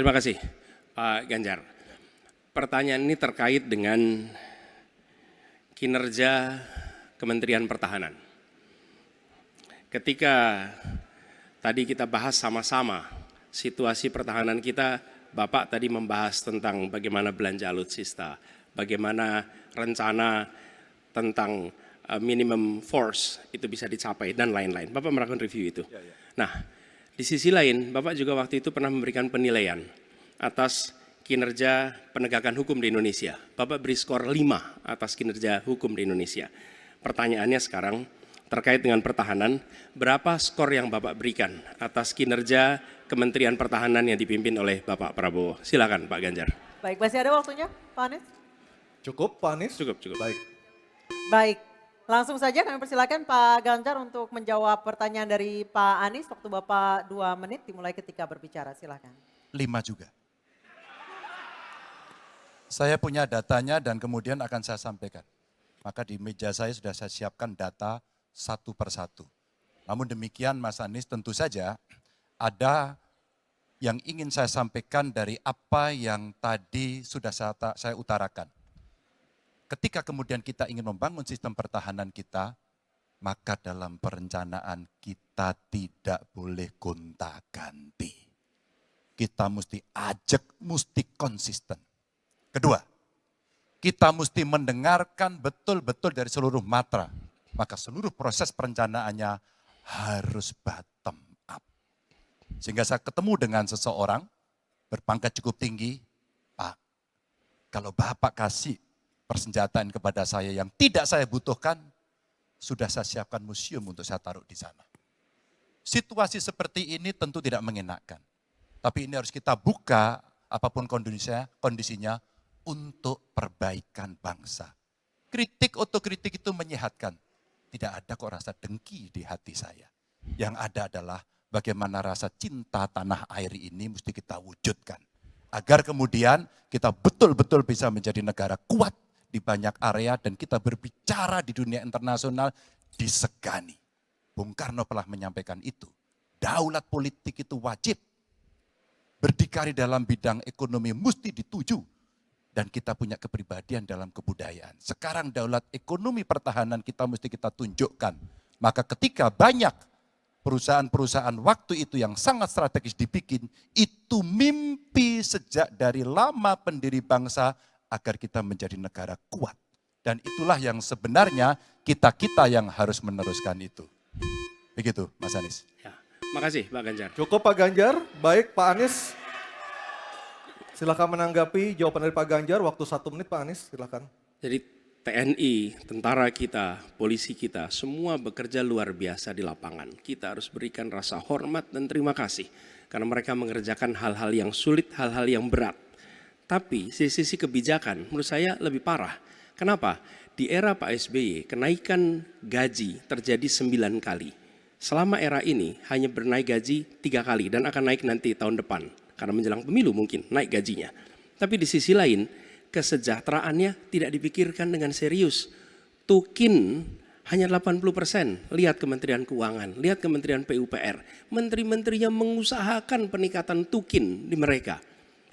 Terima kasih Pak Ganjar. Pertanyaan ini terkait dengan kinerja Kementerian Pertahanan. Ketika tadi kita bahas sama-sama situasi pertahanan kita, Bapak tadi membahas tentang bagaimana belanja alutsista, bagaimana rencana tentang minimum force itu bisa dicapai dan lain-lain. Bapak melakukan review itu. Nah, di sisi lain Bapak juga waktu itu pernah memberikan penilaian atas kinerja penegakan hukum di Indonesia. Bapak beri skor 5 atas kinerja hukum di Indonesia. Pertanyaannya sekarang terkait dengan pertahanan, berapa skor yang Bapak berikan atas kinerja Kementerian Pertahanan yang dipimpin oleh Bapak Prabowo? Silakan Pak Ganjar. Baik, masih ada waktunya Pak Anies? Cukup Pak Anies? Cukup. Baik, langsung saja kami persilakan Pak Ganjar untuk menjawab pertanyaan dari Pak Anies. Waktu Bapak 2 menit dimulai ketika berbicara, silakan. 5 juga. Saya punya datanya dan kemudian akan saya sampaikan. Maka di meja saya sudah saya siapkan data satu persatu. Namun demikian Mas Anies, tentu saja ada yang ingin saya sampaikan dari apa yang tadi sudah saya utarakan. Ketika kemudian kita ingin membangun sistem pertahanan kita, maka dalam perencanaan kita tidak boleh gonta-ganti. Kita mesti ajak, mesti konsisten. Kedua, kita mesti mendengarkan betul-betul dari seluruh matra. Maka seluruh proses perencanaannya harus bottom up. Sehingga saya ketemu dengan seseorang berpangkat cukup tinggi, Pak, kalau Bapak kasih persenjataan kepada saya yang tidak saya butuhkan, sudah saya siapkan museum untuk saya taruh di sana. Situasi seperti ini tentu tidak mengenakan. Tapi ini harus kita buka apapun kondisinya untuk perbaikan bangsa. Kritik, otokritik itu menyehatkan. Tidak ada kok rasa dengki di hati saya. Yang ada adalah bagaimana rasa cinta tanah air ini mesti kita wujudkan. Agar kemudian kita betul-betul bisa menjadi negara kuat di banyak area dan kita berbicara di dunia internasional disegani. Bung Karno telah menyampaikan itu. Daulat politik itu wajib. Berdikari dalam bidang ekonomi mesti dituju. Dan kita punya kepribadian dalam kebudayaan. Sekarang daulat ekonomi pertahanan kita mesti kita tunjukkan. Maka ketika banyak perusahaan-perusahaan waktu itu yang sangat strategis dibikin, itu mimpi sejak dari lama pendiri bangsa agar kita menjadi negara kuat. Dan itulah yang sebenarnya kita-kita yang harus meneruskan itu. Begitu Mas Anies. Ya, makasih Pak Ganjar. Cukup Pak Ganjar. Baik Pak Anies. Silakan menanggapi jawaban dari Pak Ganjar. Waktu 1 menit Pak Anies, silakan. Jadi TNI, tentara kita, polisi kita, semua bekerja luar biasa di lapangan. Kita harus berikan rasa hormat dan terima kasih. Karena mereka mengerjakan hal-hal yang sulit, hal-hal yang berat. Tapi sisi kebijakan menurut saya lebih parah. Kenapa? Di era Pak SBY, kenaikan gaji terjadi 9 kali. Selama era ini hanya bernaik gaji 3 kali dan akan naik nanti tahun depan. Karena menjelang pemilu mungkin naik gajinya. Tapi di sisi lain, kesejahteraannya tidak dipikirkan dengan serius. Tukin hanya 80%. Lihat Kementerian Keuangan, lihat Kementerian PUPR. Menteri-menterinya mengusahakan peningkatan tukin di mereka.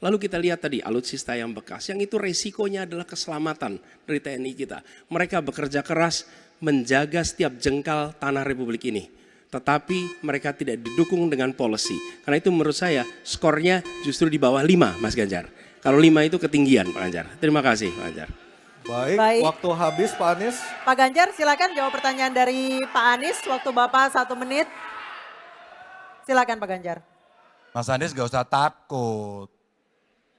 Lalu kita lihat tadi alutsista yang bekas, yang itu resikonya adalah keselamatan dari TNI kita. Mereka bekerja keras menjaga setiap jengkal tanah Republik ini. Tetapi mereka tidak didukung dengan policy. Karena itu menurut saya skornya justru di bawah 5 Mas Ganjar. Kalau 5 itu ketinggian Pak Ganjar. Terima kasih Pak Ganjar. Baik, waktu habis Pak Anies. Pak Ganjar silakan jawab pertanyaan dari Pak Anies. Waktu Bapak 1 menit. Silakan Pak Ganjar. Mas Anies gak usah takut.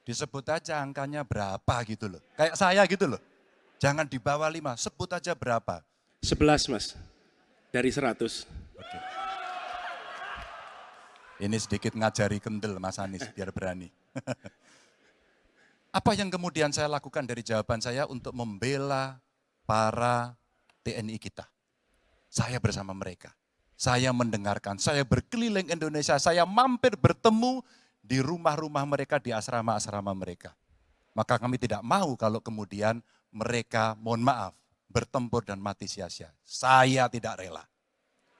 Disebut aja angkanya berapa gitu loh. Kayak saya gitu loh. Jangan di bawah 5, sebut aja berapa. 11 Mas, dari 100. Oke. Ini sedikit ngajari kendel Mas Anies biar berani. Apa yang kemudian saya lakukan dari jawaban saya untuk membela para TNI kita? Saya bersama mereka. Saya mendengarkan, saya berkeliling Indonesia, saya mampir bertemu di rumah-rumah mereka, di asrama-asrama mereka. Maka kami tidak mau kalau kemudian mereka, mohon maaf, bertempur dan mati sia-sia. Saya tidak rela.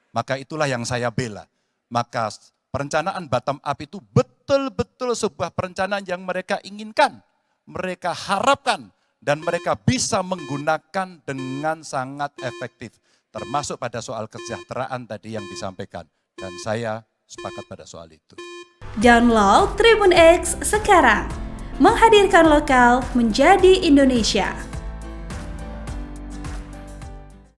Maka itulah yang saya bela. Maka perencanaan bottom up itu betul betul-betul sebuah perencanaan yang mereka inginkan, mereka harapkan, dan mereka bisa menggunakan dengan sangat efektif. Termasuk pada soal kesejahteraan tadi yang disampaikan. Dan saya sepakat pada soal itu. Download Tribun X sekarang. Menghadirkan lokal menjadi Indonesia.